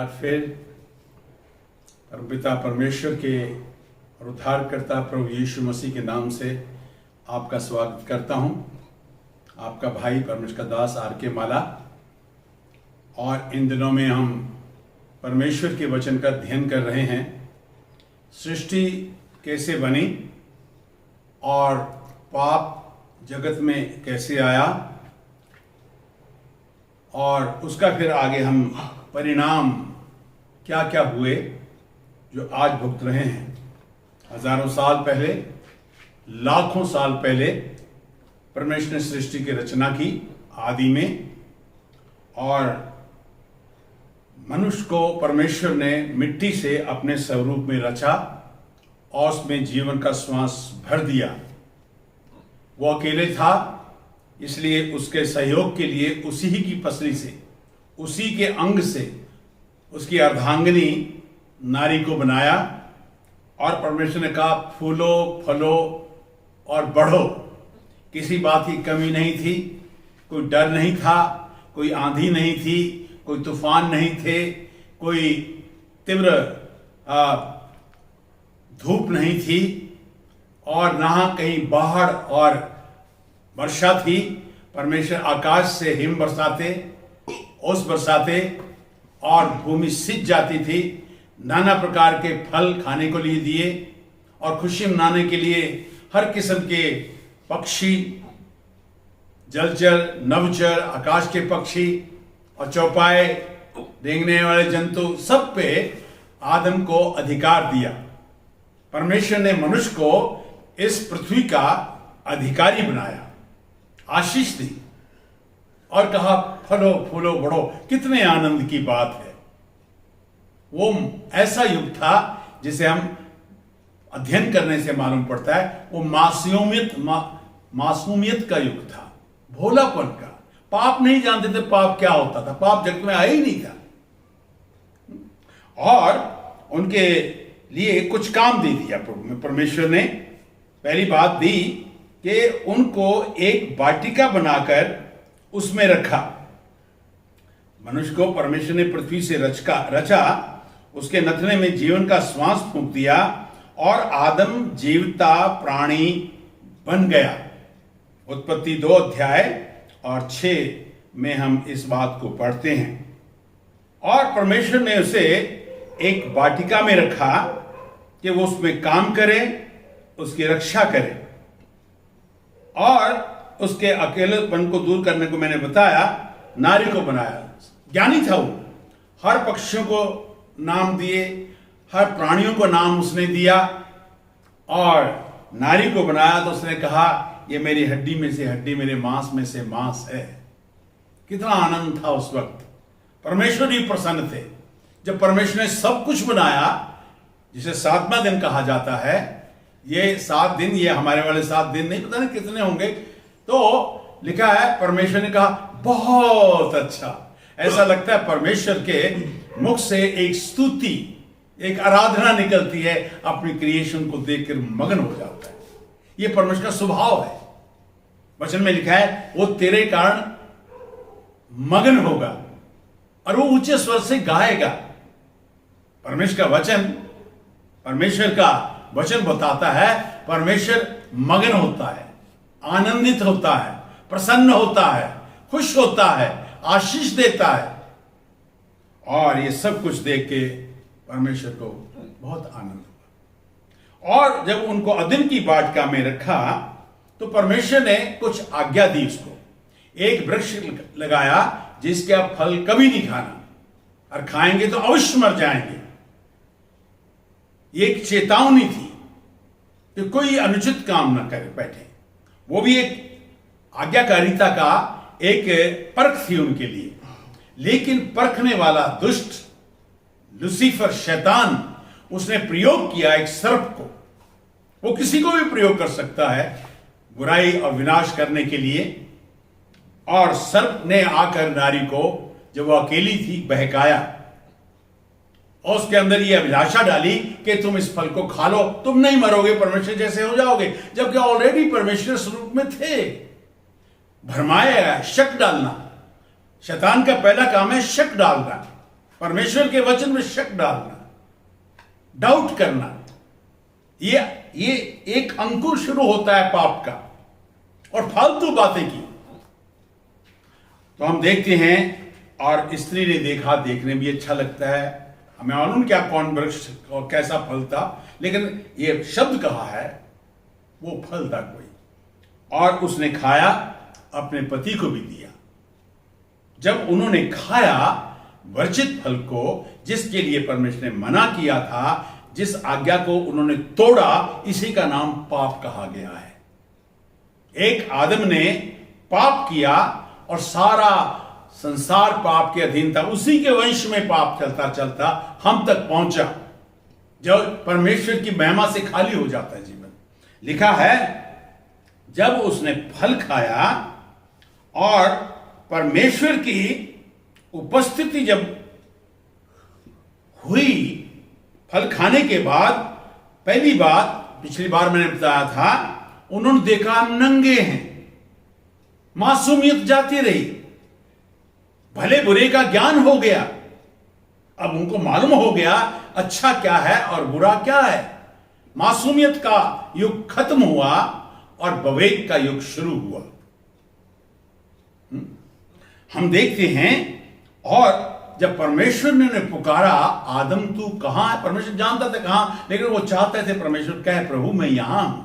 बार फिर परमपिता परमेश्वर के और उद्धारकर्ता प्रभु यीशु मसीह के नाम से आपका स्वागत करता हूं। आपका भाई परमेश्वर का दास आर के माला। और इन दिनों में हम परमेश्वर के वचन का अध्ययन कर रहे हैं। सृष्टि कैसे बनी और पाप जगत में कैसे आया और उसका फिर आगे हम परिणाम क्या क्या हुए जो आज भुगत रहे हैं। हजारों साल पहले, लाखों साल पहले परमेश्वर ने सृष्टि की रचना की आदि में, और मनुष्य को परमेश्वर ने मिट्टी से अपने स्वरूप में रचा और उसमें जीवन का श्वास भर दिया। वो अकेले था, इसलिए उसके सहयोग के लिए उसी ही की पसली से, उसी के अंग से उसकी अर्धांगिनी नारी को बनाया। और परमेश्वर ने कहा फूलो फलो और बढ़ो। किसी बात की कमी नहीं थी, कोई डर नहीं था, कोई आंधी नहीं थी, कोई तूफान नहीं थे, कोई तीव्र धूप नहीं थी, और ना कहीं बाढ़ और वर्षा थी। परमेश्वर आकाश से हिम बरसाते, ओस बरसाते, और भूमि सिंच जाती थी। नाना प्रकार के फल खाने को लिए दिए और खुशी मनाने के लिए हर किस्म के पक्षी, जलचर, नवचर, आकाश के पक्षी और चौपाए, रेंगने वाले जंतु, सब पे आदम को अधिकार दिया। परमेश्वर ने मनुष्य को इस पृथ्वी का अधिकारी बनाया, आशीष दी और कहा फलो फूलो बढ़ो। कितने आनंद की बात है। वो ऐसा युग था जिसे हम अध्ययन करने से मालूम पड़ता है, वो मासूमियत का युग था, भोलापन का। पाप नहीं जानते थे पाप क्या होता था, पाप जगत में आया ही नहीं था। और उनके लिए कुछ काम दे दिया परमेश्वर ने। पहली बात दी कि उनको एक वाटिका बनाकर उसमें रखा। मनुष्य को परमेश्वर ने पृथ्वी से रचा, उसके नथने में जीवन का श्वास फूंक दिया और आदम जीवता प्राणी बन गया। उत्पत्ति 2 अध्याय और 6 में हम इस बात को पढ़ते हैं। और परमेश्वर ने उसे एक वाटिका में रखा कि वो उसमें काम करे, उसकी रक्षा करे। और उसके अकेलेपन को दूर करने को मैंने बताया, नारी को बनाया। ज्ञानी था वो, हर पक्षियों को नाम दिए, हर प्राणियों को नाम उसने दिया। और नारी को बनाया तो उसने कहा ये मेरी हड्डी में से हड्डी, मेरे मांस में से मांस है। कितना आनंद था उस वक्त। परमेश्वर भी प्रसन्न थे जब परमेश्वर ने सब कुछ बनाया, जिसे 7वां दिन कहा जाता है। ये 7 दिन, ये हमारे वाले 7 दिन नहीं, पता नहीं कितने होंगे। तो लिखा है परमेश्वर ने कहा बहुत अच्छा। ऐसा लगता है परमेश्वर के मुख से एक स्तुति, एक आराधना निकलती है, अपनी क्रिएशन को देखकर मगन हो जाता है। यह परमेश्वर का स्वभाव है। वचन में लिखा है वो तेरे कारण मगन होगा और वो ऊंचे स्वर से गाएगा। परमेश्वर का वचन बताता है परमेश्वर मगन होता है, आनंदित होता है, प्रसन्न होता है, खुश होता है, आशीष देता है। और ये सब कुछ देख के परमेश्वर को बहुत आनंद हुआ। और जब उनको अदन की वाटिका में रखा तो परमेश्वर ने कुछ आज्ञा दी उसको। एक वृक्ष लगाया जिसका फल कभी नहीं खाना, और खाएंगे तो अवश्य मर जाएंगे। ये एक चेतावनी थी कि कोई अनुचित काम ना करे बैठे। वो भी एक आज्ञाकारिता का एक परख थी उनके लिए। लेकिन परखने वाला दुष्ट लूसीफर, शैतान, उसने प्रयोग किया एक सर्प को। वो किसी को भी प्रयोग कर सकता है बुराई और विनाश करने के लिए। और सर्प ने आकर नारी को, जब वो अकेली थी, बहकाया और उसके अंदर ये अभिलाषा डाली कि तुम इस फल को खा लो, तुम नहीं मरोगे, परमेश्वर जैसे हो जाओगे। जबकि ऑलरेडी परमेश्वर स्वरूप में थे। भरमाया, शक डालना। शैतान का पहला काम है शक डालना। परमेश्वर के वचन में शक डालना, डाउट करना, ये एक अंकुर शुरू होता है पाप का, और फालतू बातें की। तो हम देखते हैं, और स्त्री ने देखा, देखने भी अच्छा लगता है, हमें मालूम क्या कौन वृक्ष और कैसा फल था, लेकिन ये शब्द कहा है वो फल था कोई, और उसने खाया, अपने पति को भी दिया। जब उन्होंने खाया वर्जित फल को, जिसके लिए परमेश्वर ने मना किया था, जिस आज्ञा को उन्होंने तोड़ा, इसी का नाम पाप कहा गया है। एक आदम ने पाप किया और सारा संसार पाप के अधीन था, उसी के वंश में पाप चलता चलता हम तक पहुंचा, जब परमेश्वर की महिमा से खाली हो जाता है जीवन। लिखा है जब उसने फल खाया और परमेश्वर की उपस्थिति जब हुई, फल खाने के बाद पहली बात, पिछली बार मैंने बताया था, उन्होंने देखा नंगे हैं, मासूमियत जाती रही, भले बुरे का ज्ञान हो गया। अब उनको मालूम हो गया अच्छा क्या है और बुरा क्या है। मासूमियत का युग खत्म हुआ और विवेक का युग शुरू हुआ। हम देखते हैं, और जब परमेश्वर ने पुकारा, आदम तू कहां है? परमेश्वर जानता था कहां, लेकिन वो चाहते थे परमेश्वर कहे प्रभु मैं यहां हूं,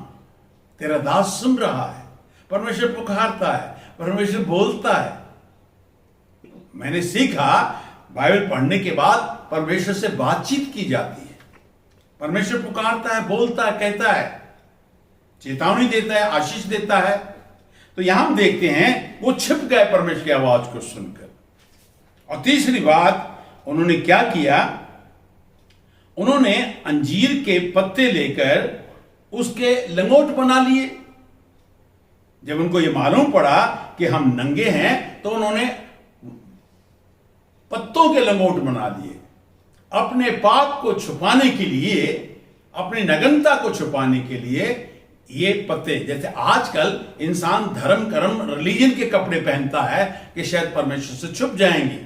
तेरा दास सुन रहा है। परमेश्वर पुकारता है, परमेश्वर बोलता है। मैंने सीखा बाइबल पढ़ने के बाद परमेश्वर से बातचीत की जाती है। परमेश्वर पुकारता है, बोलता है, कहता है, चेतावनी देता है, आशीष देता है। तो यहां हम देखते हैं वो छिप गए परमेश्वर की आवाज को सुनकर। और तीसरी बात उन्होंने क्या किया, उन्होंने अंजीर के पत्ते लेकर उसके लंगोट बना लिए। जब उनको यह मालूम पड़ा कि हम नंगे हैं, तो उन्होंने पत्तों के लंगोट बना लिए, अपने पाप को छुपाने के लिए, अपनी नग्नता को छुपाने के लिए। ये पत्ते, जैसे आजकल इंसान धर्म कर्म रिलीजन के कपड़े पहनता है कि शायद परमेश्वर से छुप जाएंगे,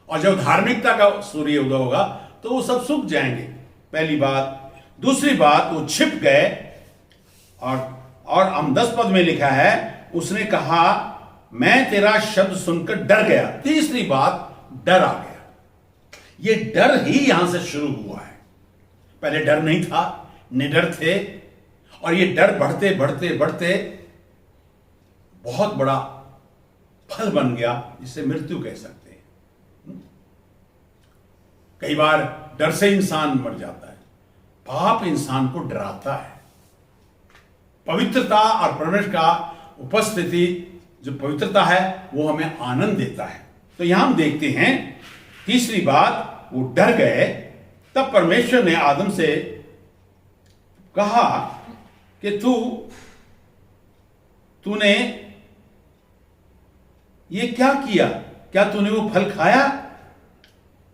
और जब धार्मिकता का सूर्य उदय होगा तो वो सब सूख जाएंगे। पहली बात। दूसरी बात, वो छिप गए, और हम 10 पद में लिखा है, उसने कहा मैं तेरा शब्द सुनकर डर गया। तीसरी बात, डर आ गया। ये डर ही यहां से शुरू हुआ है। पहले डर नहीं था, निडर थे, और ये डर बढ़ते बढ़ते बढ़ते बहुत बड़ा फल बन गया, जिसे मृत्यु कह सकते हैं। कई बार डर से इंसान मर जाता है। पाप इंसान को डराता है। पवित्रता और परमेश्वर का उपस्थिति, जो पवित्रता है, वो हमें आनंद देता है। तो यहां हम देखते हैं तीसरी बात, वो डर गए। तब परमेश्वर ने आदम से कहा कि तूने ये क्या किया? क्या तूने वो फल खाया?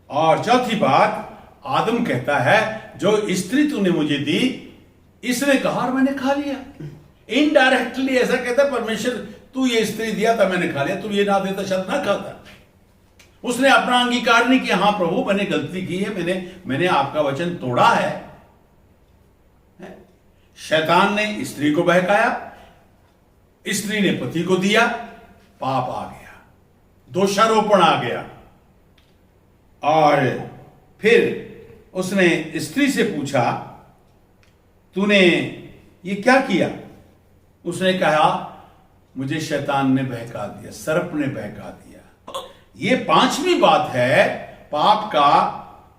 और चौथी बात, आदम कहता है जो स्त्री तूने मुझे दी, इसने कहा और मैंने खा लिया। इनडायरेक्टली ऐसा कहता है परमेश्वर, तू ये स्त्री दिया था, मैंने खा लिया, तू ये ना देता शायद ना खाता। उसने अपना अंगीकार नहीं किया, हाँ प्रभु मैंने गलती की है, मैंने आपका वचन तोड़ा है। शैतान ने स्त्री को बहकाया, स्त्री ने पति को दिया, पाप आ गया, दोषारोपण आ गया। और फिर उसने स्त्री से पूछा तूने ये क्या किया? उसने कहा मुझे शैतान ने बहका दिया, सर्प ने बहका दिया। ये पांचवी बात है, पाप का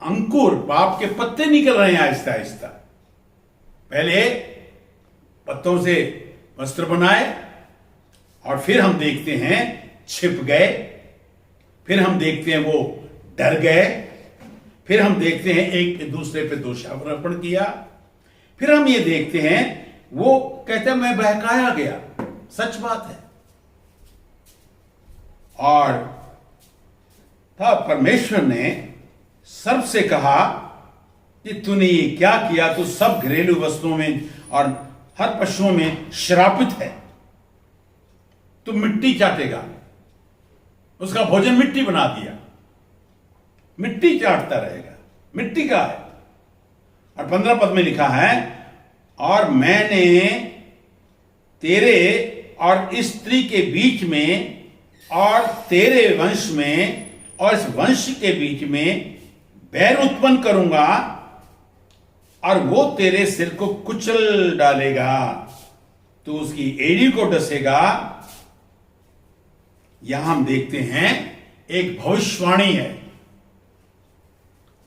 अंकुर, पाप के पत्ते निकल रहे हैं आहिस्ता आहिस्ता। पहले पत्तों से वस्त्र बनाए, और फिर हम देखते हैं छिप गए, फिर हम देखते हैं वो डर गए, फिर हम देखते हैं एक दूसरे पे दोषारोपण किया, फिर हम ये देखते हैं वो कहते हैं मैं बहकाया गया। सच बात है। और तब परमेश्वर ने सर्प से कहा कि तूने ये क्या किया? तू सब घरेलू वस्तुओं में और हर पशुओं में श्रापित है, तू मिट्टी चाटेगा। उसका भोजन मिट्टी बना दिया। मिट्टी चाटता रहेगा, मिट्टी का है। और 15 पद में लिखा है, और मैंने तेरे और स्त्री के बीच में और तेरे वंश में और इस वंश के बीच में बैर उत्पन्न करूंगा और वो तेरे सिर को कुचल डालेगा, तो उसकी एड़ी को डसेगा। यहां हम देखते हैं एक भविष्यवाणी है।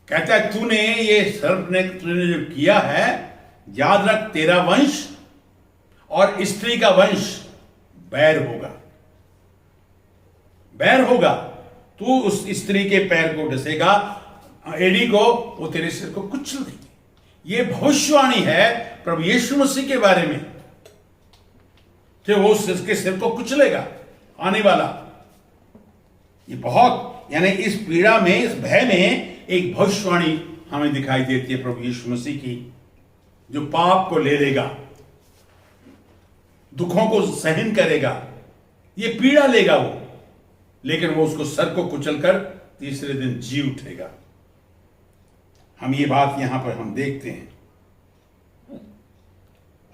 कहता है तूने ये सर्प ने तूने जो किया है, याद रख तेरा वंश और स्त्री का वंश बैर होगा, बैर होगा। तू उस स्त्री के पैर को डसेगा, एड़ी को, वो तेरे सिर को कुचल देगी। ये भविष्यवाणी है प्रभु यीशु मसीह के बारे में कि वो उसके सिर को कुचलेगा आने वाला। ये बहुत, यानी इस पीड़ा में, इस भय में एक भविष्यवाणी हमें दिखाई देती है प्रभु यीशु मसीह की, जो पाप को ले लेगा, दुखों को सहन करेगा, ये पीड़ा लेगा वो, लेकिन वो उसको सर को कुचलकर तीसरे दिन जी उठेगा। हम ये बात यहां पर हम देखते हैं।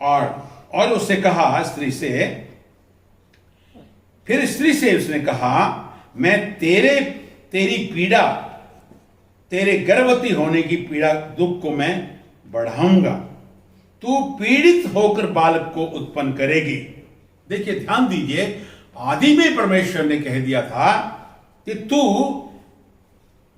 और उससे कहा स्त्री से, फिर स्त्री से उसने कहा, मैं तेरी पीड़ा, तेरे गर्भवती होने की पीड़ा, दुख को मैं बढ़ाऊंगा, तू पीड़ित होकर बालक को उत्पन्न करेगी। देखिए, ध्यान दीजिए, आदि में परमेश्वर ने कह दिया था कि तू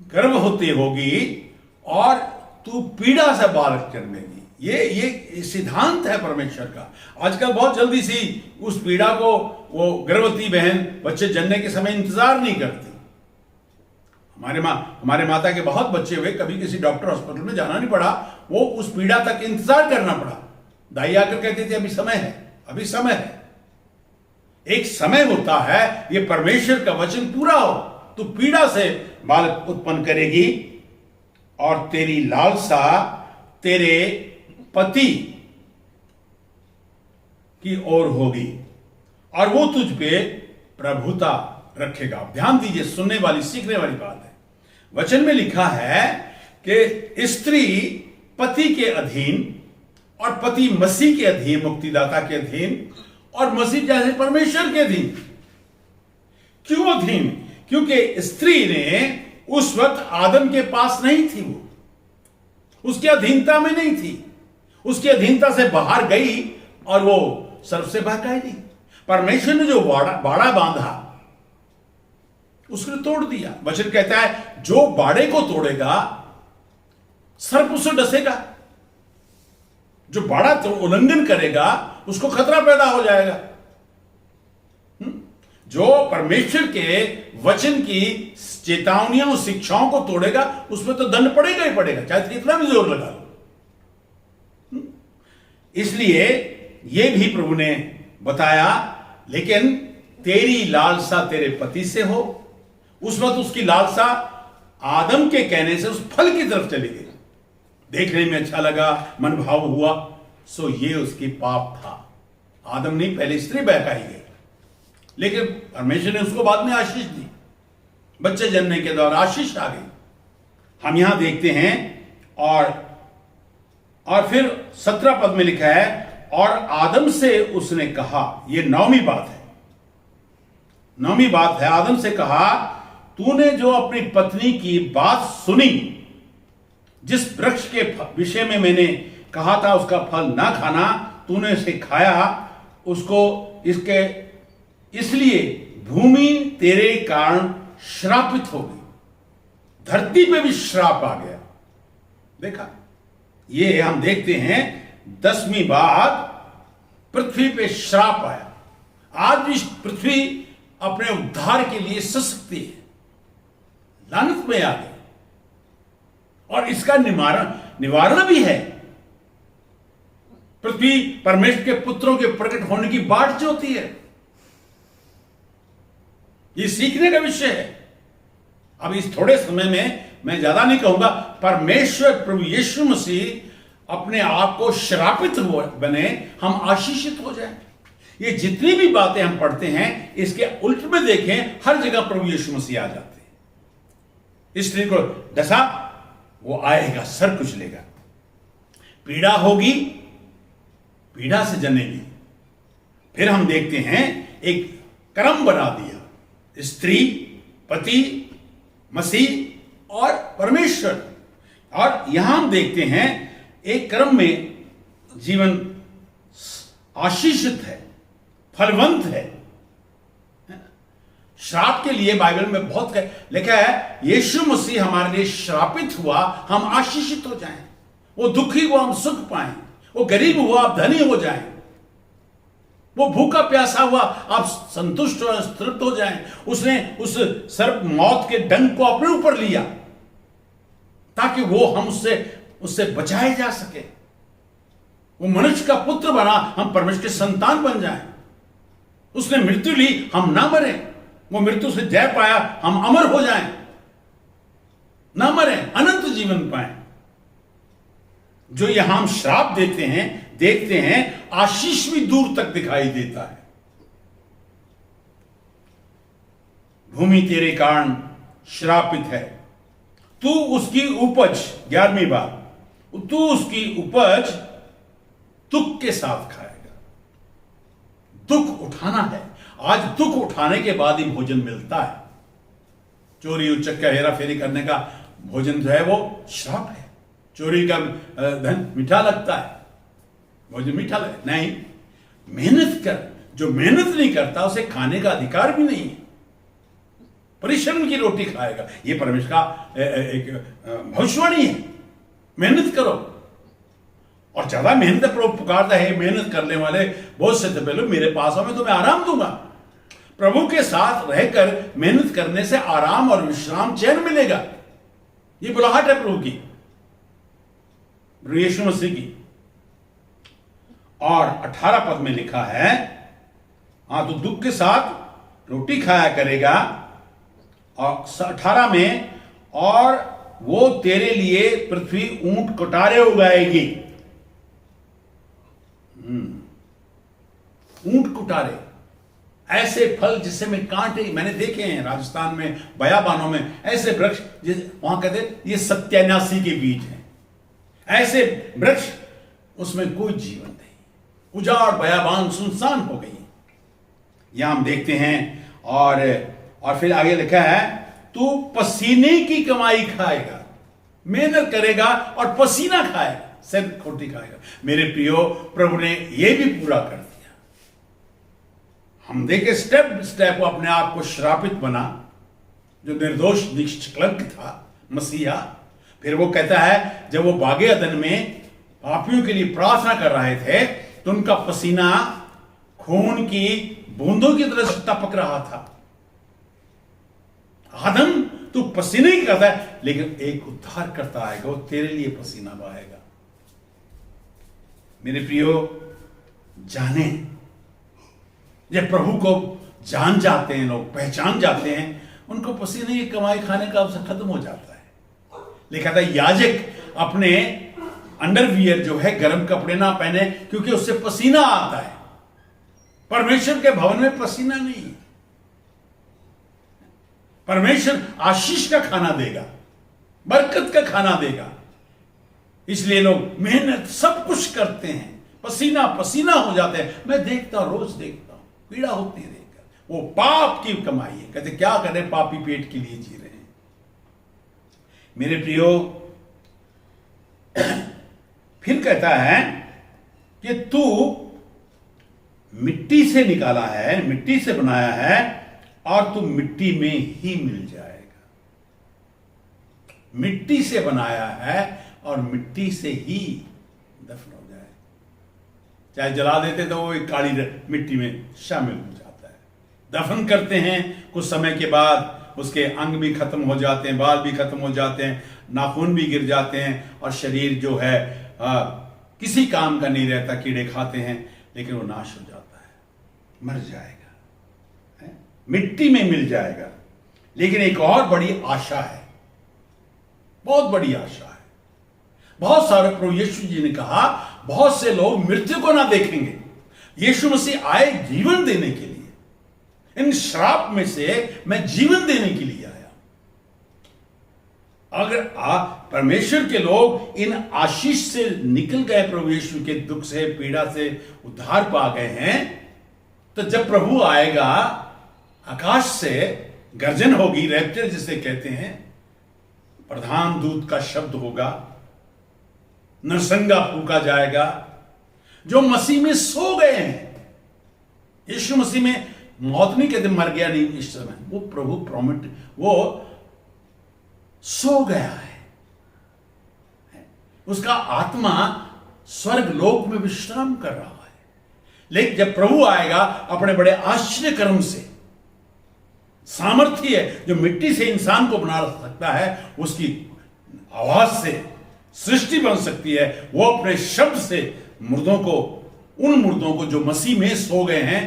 गर्भवती होगी और तू पीड़ा से बालक जन्मेगी। ये सिद्धांत है परमेश्वर का। आजकल बहुत जल्दी सी उस पीड़ा को वो गर्भवती बहन बच्चे जन्मने के समय इंतजार नहीं करती। हमारे माता के बहुत बच्चे हुए, कभी किसी डॉक्टर हॉस्पिटल में जाना नहीं पड़ा, वो उस पीड़ा तक इंतजार करना पड़ा। दाई आकर कहते थे अभी समय है, अभी समय है। एक समय होता है, ये परमेश्वर का वचन पूरा हो तो पीड़ा से बालक उत्पन्न करेगी और तेरी लालसा तेरे पति की ओर होगी और वो तुझ पे प्रभुता रखेगा। ध्यान दीजिए, सुनने वाली, सीखने वाली बात है। वचन में लिखा है कि स्त्री पति के अधीन और पति मसीह के अधीन, मुक्तिदाता के अधीन, और मसीह जैसे परमेश्वर के अधीन। क्यों अधीन? क्योंकि स्त्री ने उस वक्त आदम के पास नहीं थी, वो उसकी अधीनता में नहीं थी, उसकी अधीनता से बाहर गई और वो सर्प से बहकाई दी। परमेश्वर ने जो बाड़ा बांधा उसने तोड़ दिया। वचन कहता है जो बाड़े को तोड़ेगा सर्प उससे डसेगा, जो बाड़ा उल्लंघन करेगा उसको खतरा पैदा हो जाएगा। जो परमेश्वर के वचन की चेतावनियों, शिक्षाओं को तोड़ेगा उसमें तो दंड पड़ेगा ही पड़ेगा, चाहे कितना भी जोर लगा लो। इसलिए यह भी प्रभु ने बताया, लेकिन तेरी लालसा तेरे पति से हो। उस वक्त उसकी लालसा आदम के कहने से उस फल की तरफ चली गई। देखने में अच्छा लगा, मन भाव हुआ, सो ये उसकी पाप था। आदम नहीं, पहले स्त्री बहकाई गई, लेकिन परमेश्वर ने उसको बाद में आशीष दी। बच्चे जन्मने के दौरान आशीष आ गई। हम यहां देखते हैं और फिर 17 पद में लिखा है, और आदम से उसने कहा, यह 9वीं बात है, 9वीं बात है। आदम से कहा, तूने जो अपनी पत्नी की बात सुनी, जिस वृक्ष के विषय में मैंने कहा था उसका फल ना खाना, तूने उसे खाया, उसको इसलिए भूमि तेरे कारण श्रापित हो गई। धरती पे भी श्राप आ गया। देखा, ये हम देखते हैं 10वीं बात, पृथ्वी पे श्राप आया। आज भी पृथ्वी अपने उद्धार के लिए सशक्ति है, लानत में आ गई, और इसका निवारण भी है। पृथ्वी परमेश्वर के पुत्रों के प्रकट होने की बाट जोती है। ये सीखने का विषय है। अब इस थोड़े समय में मैं ज्यादा नहीं कहूंगा, परमेश्वर प्रभु यीशु मसीह अपने आप को श्रापित बने, हम आशीषित हो जाएं। ये जितनी भी बातें हम पढ़ते हैं, इसके उल्ट में देखें, हर जगह प्रभु यीशु मसीह आ जाते हैं। स्त्री को डसा, वो आएगा, सर कुचलेगा, पीड़ा होगी, पीड़ा से जनेगी। फिर हम देखते हैं एक क्रम बना दिया, स्त्री, पति, मसीह और परमेश्वर। और यहां हम देखते हैं एक क्रम में जीवन आशीषित है, फलवंत है। श्राप के लिए बाइबल में बहुत लिखा है, यीशु मसीह हमारे लिए श्रापित हुआ हम आशीषित हो जाएं, वो दुखी हुआ हम सुख पाएं, वो गरीब हुआ आप धनी हो जाएं, वो भूखा प्यासा हुआ आप संतुष्ट और तृप्त हो जाएं। उसने उस सर्प मौत के डंक को अपने ऊपर लिया ताकि वो हम उससे बचाए जा सके। वो मनुष्य का पुत्र बना, हम परमेश्वर के संतान बन जाएं। उसने मृत्यु ली, हम ना मरे, वो मृत्यु से जय पाया, हम अमर हो जाएं, ना मरे, अनंत जीवन पाएं। जो यहां हम श्राप देते हैं, देखते हैं, आशीष भी दूर तक दिखाई देता है। भूमि तेरे कारण श्रापित है, तू उसकी उपज, 11वीं बात, तू उसकी उपज दुख के साथ खाएगा। दुख उठाना है, आज दुख उठाने के बाद ही भोजन मिलता है। चोरी उचक्का हेरा फेरी करने का भोजन जो है वो श्राप है। चोरी का धन मीठा लगता है, भोजन मीठा लगता नहीं। मेहनत कर, जो मेहनत नहीं करता उसे खाने का अधिकार भी नहीं है। परिश्रम की रोटी खाएगा, ये परमेश्वर का एक भविष्यवाणी है। मेहनत करो, और ज्यादा मेहनत प्रभु पुकारता है, मेहनत करने वाले बहुत से थे, पहले मेरे पास आओ, मैं तुम्हें आराम दूंगा। प्रभु के साथ रहकर मेहनत करने से आराम और विश्राम, चैन मिलेगा। ये बुलाहट है प्रभु की, यीशु मसीह की। और 18 पद में लिखा है, हाँ तो दुख के साथ रोटी खाया करेगा। और 18 में, और वो तेरे लिए पृथ्वी ऊंट कटारे उगाएगी। ऊंट कुटारे, ऐसे फल जिससे में कांटे, मैंने देखे हैं राजस्थान में बयाबानों में ऐसे वृक्ष, वहां कहते ये सत्यानाशी के बीज हैं। ऐसे वृक्ष, उसमें कोई जीवन नहीं, उजाड़, बयाबान, सुनसान हो गई। यहां हम देखते हैं, और फिर आगे लिखा है, तू पसीने की कमाई खाएगा, मेहनत करेगा और पसीना खाएगा, सिर खोटी खाएगा। मेरे प्रियो, प्रभु ने यह भी पूरा कर दिया। हम देखे स्टेप स्टेप वो अपने आप को श्रापित बना, जो निर्दोष निष्कलंक था मसीहा। फिर वो कहता है, जब वो बागे अदन में पापियों के लिए प्रार्थना कर रहे थे, तो उनका पसीना खून की बूंदों की तरह से टपक रहा था। आदम, तू पसीने की करता है, लेकिन एक उद्धार करता आएगा, वो तेरे लिए पसीना बहाएगा। मेरे प्रियो, जाने, जब प्रभु को जान जाते हैं लोग, पहचान जाते हैं, उनको पसीने की कमाई खाने का अवसर खत्म हो जाता है। लिखा था, याजक अपने अंडरवियर जो है गर्म कपड़े ना पहने, क्योंकि उससे पसीना आता है। परमेश्वर के भवन में पसीना नहीं। परमेश्वर आशीष का खाना देगा, बरकत का खाना देगा। इसलिए लोग मेहनत सब कुछ करते हैं, पसीना पसीना हो जाते हैं। मैं देखता हूं, रोज देखता हूं, पीड़ा होती है देखकर। वो पाप की कमाई है। कहते क्या करें, पापी पेट के लिए जी रहे हैं। मेरे प्रियो, फिर कहता है कि तू मिट्टी से निकाला है, मिट्टी से बनाया है, और तू मिट्टी में ही मिल जाएगा। मिट्टी से बनाया है और मिट्टी से ही दफन हो जाए। चाहे जला देते तो वो एक काली मिट्टी में शामिल हो जाता है। दफन करते हैं, कुछ समय के बाद उसके अंग भी खत्म हो जाते हैं, बाल भी खत्म हो जाते हैं, नाखून भी गिर जाते हैं, और शरीर जो है किसी काम का नहीं रहता। कीड़े खाते हैं, लेकिन वो नाश हो जाता है, मर जाएगा, मिट्टी में मिल जाएगा। लेकिन एक और बड़ी आशा है, बहुत बड़ी आशा है। बहुत सारे, प्रभु यीशु जी ने कहा, बहुत से लोग मृत्यु को ना देखेंगे। यीशु मसीह आए जीवन देने के लिए। इन श्राप में से मैं जीवन देने के लिए आया। अगर परमेश्वर के लोग इन आशीष से निकल गए, प्रभु यीशु के दुख से, पीड़ा से उद्धार पा गए हैं, तो जब प्रभु आएगा आकाश से गर्जन होगी, रैप्चर जिसे कहते हैं, प्रधान दूत का शब्द होगा, नरसंगा फूंका जाएगा। जो मसीह में सो गए हैं, यीशु मसीह में मौत नहीं कहते, मर गया नहीं इस समय, वो प्रभु प्रॉमिट, वो सो गया है, उसका आत्मा स्वर्ग लोक में विश्राम कर रहा है। लेकिन जब प्रभु आएगा अपने बड़े आश्चर्य कर्म से, सामर्थ्य है जो मिट्टी से इंसान को बना सकता है, उसकी आवाज से सृष्टि बन सकती है, वो अपने शब्द से मुर्दों को, उन मुर्दों को जो मसीह में सो गए हैं,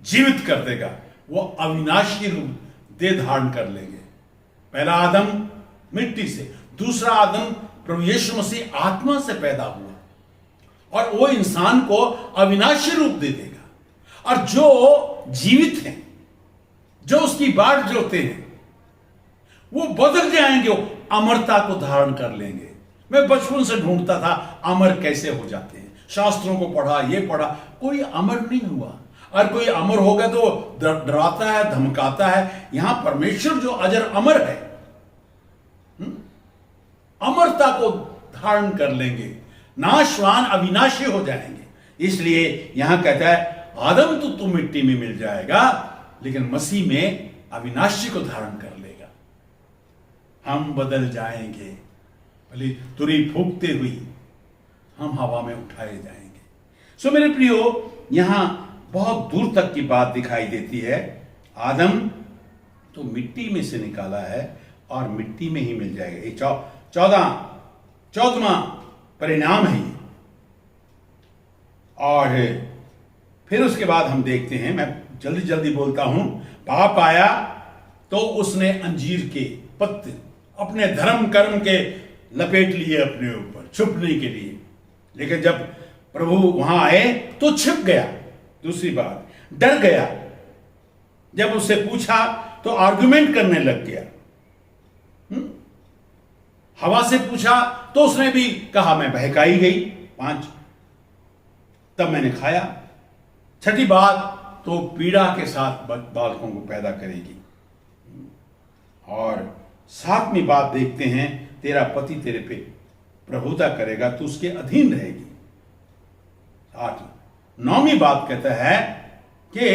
जीवित कर देगा। वो अविनाशी रूप दे धारण कर लेंगे। पहला आदम मिट्टी से, दूसरा आदम प्रभु यीशु मसीह आत्मा से पैदा हुआ, और वो इंसान को अविनाशी रूप दे देगा। और जो जीवित हैं, जो उसकी बाट जोते हैं, वो बदल जाएंगे, वो अमरता को धारण कर लेंगे। मैं बचपन से ढूंढता था अमर कैसे हो जाते हैं, शास्त्रों को पढ़ा, ये पढ़ा, कोई अमर नहीं हुआ। और कोई अमर होगा तो डराता है, धमकाता है। यहां परमेश्वर जो अजर अमर है, अमरता को धारण कर लेंगे, नाशवान अविनाशी हो जाएंगे। इसलिए यहां कहता है आदम तो तू मिट्टी में मिल जाएगा, लेकिन मसीह में अविनाशी को धारण कर लेगा। हम बदल जाएंगे, भले तुरी फूंकते हुई हम हवा में उठाए जाएंगे। सो मेरे प्रियो, यहां बहुत दूर तक की बात दिखाई देती है। आदम तो मिट्टी में से निकाला है और मिट्टी में ही मिल जाएगा। ये 14वां परिणाम है ये। और फिर उसके बाद हम देखते हैं, मैं जल्दी जल्दी बोलता हूं, पाप आया तो उसने अंजीर के पत्ते अपने धर्म कर्म के लपेट लिए अपने ऊपर छुपने के लिए। लेकिन जब प्रभु वहां आए तो छिप गया। दूसरी बात, डर गया। जब उससे पूछा तो आर्गुमेंट करने लग गया। हवा से पूछा तो उसने भी कहा मैं बहकाई गई। 5, तब मैंने खाया। 6ठी बात, तो पीड़ा के साथ बालकों को पैदा करेगी। और 7वीं बात देखते हैं, तेरा पति तेरे पे प्रभुता करेगा, तू उसके अधीन रहेगी। 8, 9वीं बात कहता है कि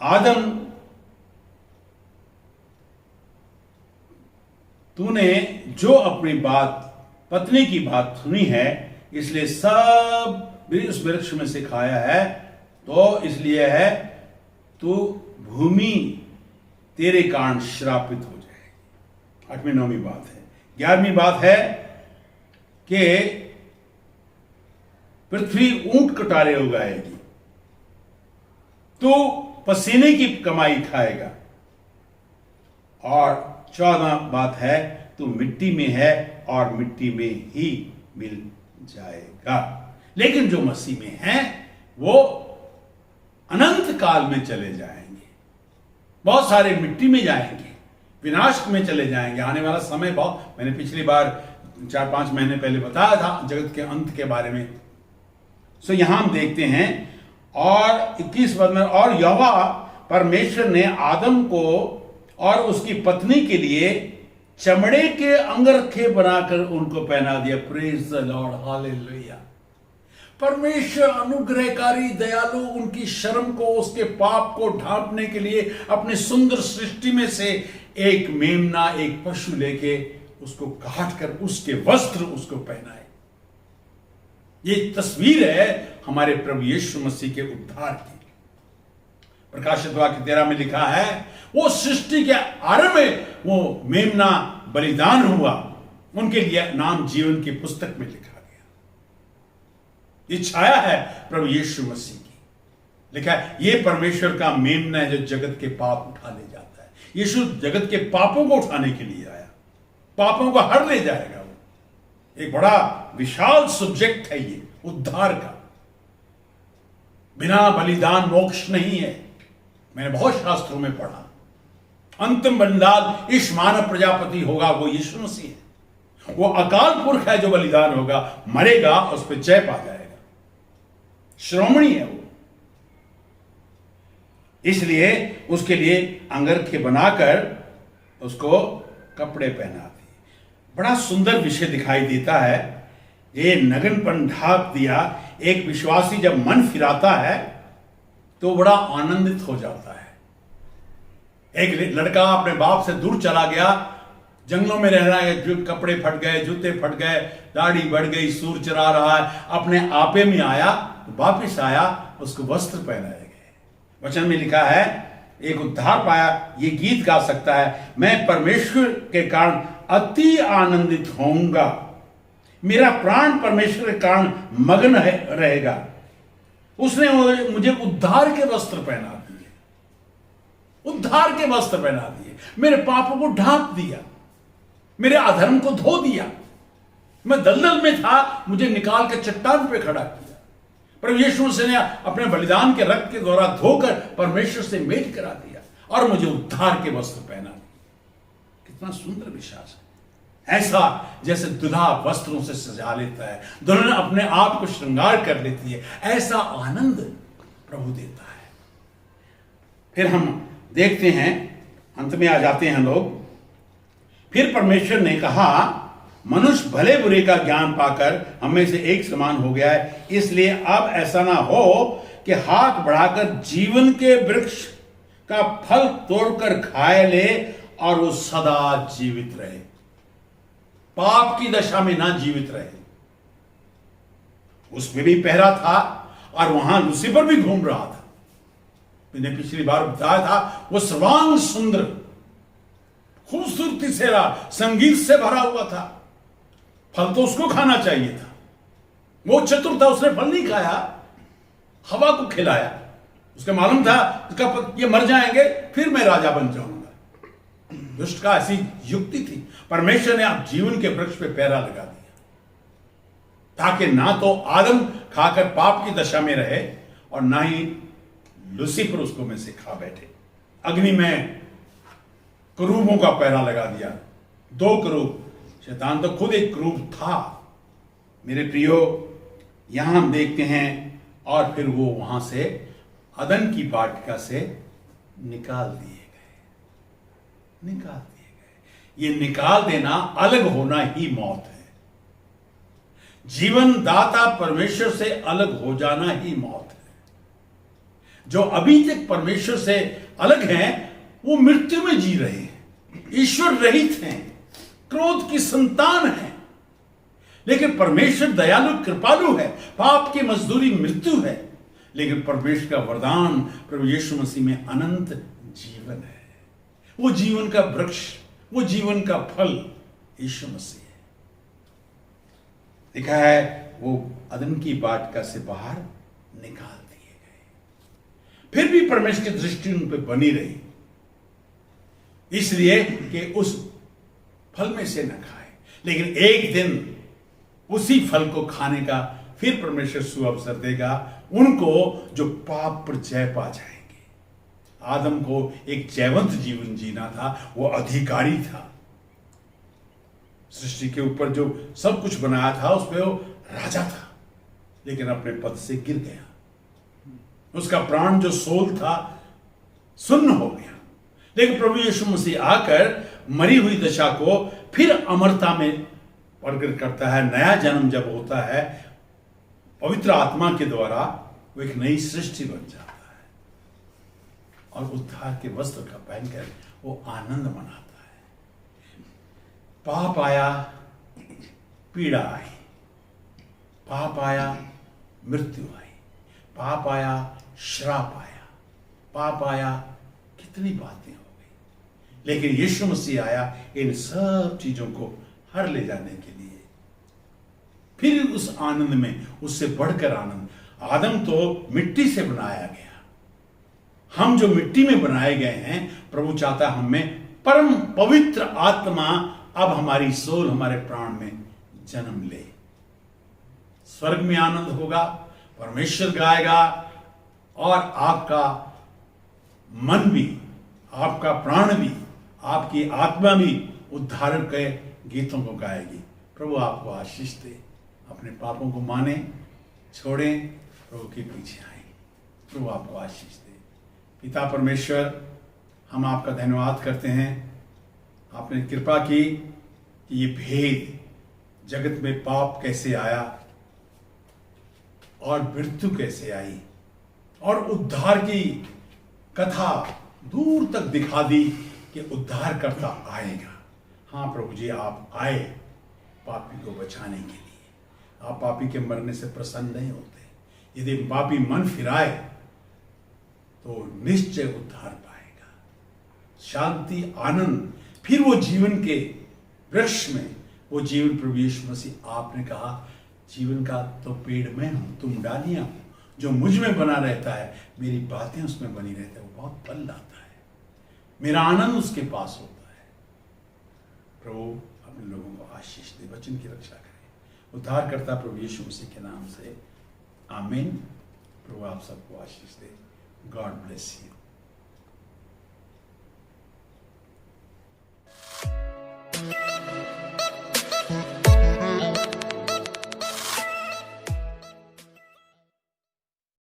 आदम, तूने जो अपनी बात, पत्नी की बात सुनी है, इसलिए सब भी उस वृक्ष में से खाया है, तो इसलिए है तू भूमि तेरे कारण श्रापित हो जाएगी। 8वीं 9वीं बात है। 11वीं बात है कि पृथ्वी ऊंट कटारे उगाएगी, तू पसीने की कमाई खाएगा। और 14वां बात है, तू मिट्टी में है और मिट्टी में ही मिल जाएगा। लेकिन जो मसीह में हैं वो अनंत काल में चले जाएंगे। बहुत सारे मिट्टी में जाएंगे, विनाश में चले जाएंगे। आने वाला समय बहुत, मैंने पिछली बार 4-5 महीने पहले बताया था जगत के अंत के बारे में। सो यहां हम देखते हैं, और 21 पद में, और यहोवा परमेश्वर ने आदम को और उसकी पत्नी के लिए चमड़े के अंगरखे बनाकर उनको पहना दिया। Praise the Lord, hallelujah. परमेश्वर अनुग्रहकारी, दयालु, उनकी शर्म को, उसके पाप को ढांपने के लिए अपनी सुंदर सृष्टि में से एक मेमना, एक पशु लेके उसको काट कर उसके वस्त्र उसको पहनाए। ये तस्वीर है हमारे प्रभु यीशु मसीह के उद्धार की। प्रकाशित वाक्य 13 में लिखा है, वो सृष्टि के आरंभ में वो मेमना बलिदान हुआ, उनके लिए नाम जीवन की पुस्तक में लिखा गया। ये छाया है प्रभु यीशु मसीह की। लिखा है ये परमेश्वर का मेमना है जो जगत के पाप उठा ले जाता है। यीशु जगत के पापों को उठाने के लिए आया, पापों को हर ले जाएगा। वो एक बड़ा विशाल सब्जेक्ट है ये उद्धार का। बिना बलिदान मोक्ष नहीं है। मैंने बहुत शास्त्रों में पढ़ा, अंतिम बलिदान इस मानव प्रजापति होगा वो यीशु मसीह है। वो अकाल पुरख है जो बलिदान होगा, मरेगा, उस पर जय पा जाएगा, श्रोमणी है वो। इसलिए उसके लिए अंगरखे बनाकर उसको कपड़े पहना दिए। बड़ा सुंदर विषय दिखाई देता है। ये नग्नपन ढाक दिया। एक विश्वासी जब मन फिराता है तो बड़ा आनंदित हो जाता है। एक लड़का अपने बाप से दूर चला गया, जंगलों में रह रहा है, कपड़े फट गए, जूते फट गए, दाढ़ी बढ़ गई, सूर चरा रहा है, अपने आपे में आया, वापिस आया, उसको वस्त्र पहनाए गए। वचन में लिखा है, एक उद्धार पाया, ये गीत गा सकता है, मैं परमेश्वर के कारण अति आनंदित होऊंगा, मेरा प्राण परमेश्वर के कारण मग्न रहेगा। उसने मुझे उद्धार के वस्त्र पहना दिए, उद्धार के वस्त्र पहना दिए, मेरे पापों को ढांप दिया, मेरे अधर्म को धो दिया। मैं दलदल में था, मुझे निकाल के चट्टान पे खड़ा किया। पर यीशु मसीह ने अपने बलिदान के रक्त के द्वारा धोकर परमेश्वर से मेल करा दिया और मुझे उद्धार के वस्त्र पहना दिए। कितना सुंदर विश्वास है। ऐसा जैसे दुल्हा वस्त्रों से सजा लेता है, दुल्हन अपने आप को श्रृंगार कर लेती है, ऐसा आनंद प्रभु देता है। फिर हम देखते हैं, अंत में आ जाते हैं लोग। फिर परमेश्वर ने कहा, मनुष्य भले बुरे का ज्ञान पाकर हम में से एक समान हो गया है, इसलिए अब ऐसा ना हो कि हाथ बढ़ाकर जीवन के वृक्ष का फल तोड़कर खाए ले और वो सदा जीवित रहे, पाप की दशा में ना जीवित रहे। उसमें भी पहरा था और वहां लूसीफर भी घूम रहा था। मैंने पिछली बार बताया था, वो सर्वांग सुंदर, खूबसूरती से रहा, संगीत से भरा हुआ था। फल तो उसको खाना चाहिए था, वो चतुर था, उसने फल नहीं खाया, हवा को खिलाया। उसका मालूम था उसका ये मर जाएंगे, फिर मैं राजा बन जाऊंगा। दुष्ट का ऐसी युक्ति थी। परमेश्वर ने आप जीवन के वृक्ष पे पैरा लगा दिया ताकि ना तो आदम खाकर पाप की दशा में रहे और ना ही लूसीफर उसको में से खा बैठे। अग्नि में करूबों का पैरा लगा दिया, 2 करूब। शैतान तो खुद एक करूब था। मेरे प्रियो, यहां हम देखते हैं, और फिर वो वहां से अदन की वाटिका से निकाल दिए गए, निकाल दिए गए। ये निकाल देना, अलग होना ही मौत है। जीवन दाता परमेश्वर से अलग हो जाना ही मौत है। जो अभी तक परमेश्वर से अलग हैं, वो मृत्यु में जी रहे हैं, ईश्वर रहित हैं, क्रोध की संतान है। लेकिन परमेश्वर दयालु कृपालु है। पाप की मजदूरी मृत्यु है, लेकिन परमेश्वर का वरदान प्रभु यीशु मसीह में अनंत जीवन है। वो जीवन का वृक्ष, वो जीवन का फल यीशु मसीह है। लिखा है, वो अदन की वाटिका से बाहर निकाल दिए गए। फिर भी परमेश्वर की दृष्टि उन पर बनी रही, इसलिए कि उस फल में से न खाए। लेकिन एक दिन उसी फल को खाने का फिर परमेश्वर सुअवसर देगा उनको जो पाप पर जय पा जाएंगे। आदम को एक जयवंत जीवन जीना था, वो अधिकारी था। सृष्टि के ऊपर जो सब कुछ बनाया था उस पर वो राजा था, लेकिन अपने पद से गिर गया। उसका प्राण जो सोल था सुन्न हो गया। लेकिन प्रभु यीशु मसीह आकर मरी हुई दशा को फिर अमरता में प्रकट करता है। नया जन्म जब होता है पवित्र आत्मा के द्वारा, वो एक नई सृष्टि बन जाता है और उद्धार के वस्त्र का पहनकर वो आनंद मनाता है। पाप आया, पीड़ा आई, पाप आया, मृत्यु आई, पाप आया, श्राप आया, पाप आया, कितनी बातें हो गई। लेकिन यीशु मसीह आया इन सब चीजों को हर ले जाने के लिए। फिर उस आनंद में उससे बढ़कर आनंद। आदम तो मिट्टी से बनाया गया, हम जो मिट्टी में बनाए गए हैं, प्रभु चाहता हम में परम पवित्र आत्मा अब हमारी सोल, हमारे प्राण में जन्म ले। स्वर्ग में आनंद होगा, परमेश्वर गाएगा और आपका मन भी, आपका प्राण भी आपकी आत्मा भी उद्धार के गीतों को गाएगी। प्रभु आपको आशीष दे। अपने पापों को माने, छोड़ें, प्रभु के पीछे आए। प्रभु आपको आशीष दे। पिता परमेश्वर, हम आपका धन्यवाद करते हैं, आपने कृपा की कि ये भेद जगत में पाप कैसे आया और मृत्यु कैसे आई और उद्धार की कथा दूर तक दिखा दी कि उद्धार करता आएगा। हाँ प्रभु जी, आप आए पापी को बचाने के लिए। आप पापी के मरने से प्रसन्न नहीं होते। यदि पापी मन फिराए तो निश्चय उद्धार पाएगा, शांति, आनंद, फिर वो जीवन के वृक्ष में वो जीवन। प्रभु यीशु मसीह, आपने कहा जीवन का तो पेड़ मैं हूं, तुम डालियां हो। जो मुझ में बना रहता है, मेरी बातें उसमें बनी रहती है, वो बहुत फल लाता है। मेरा आनंद उसके पास होता है। प्रभु अपने लोगों को आशीष दे, वचन की रक्षा करें। उद्धार करता प्रभु यीशु मसीह के नाम से आमीन। प्रभु आप सबको आशीष दे। God bless you.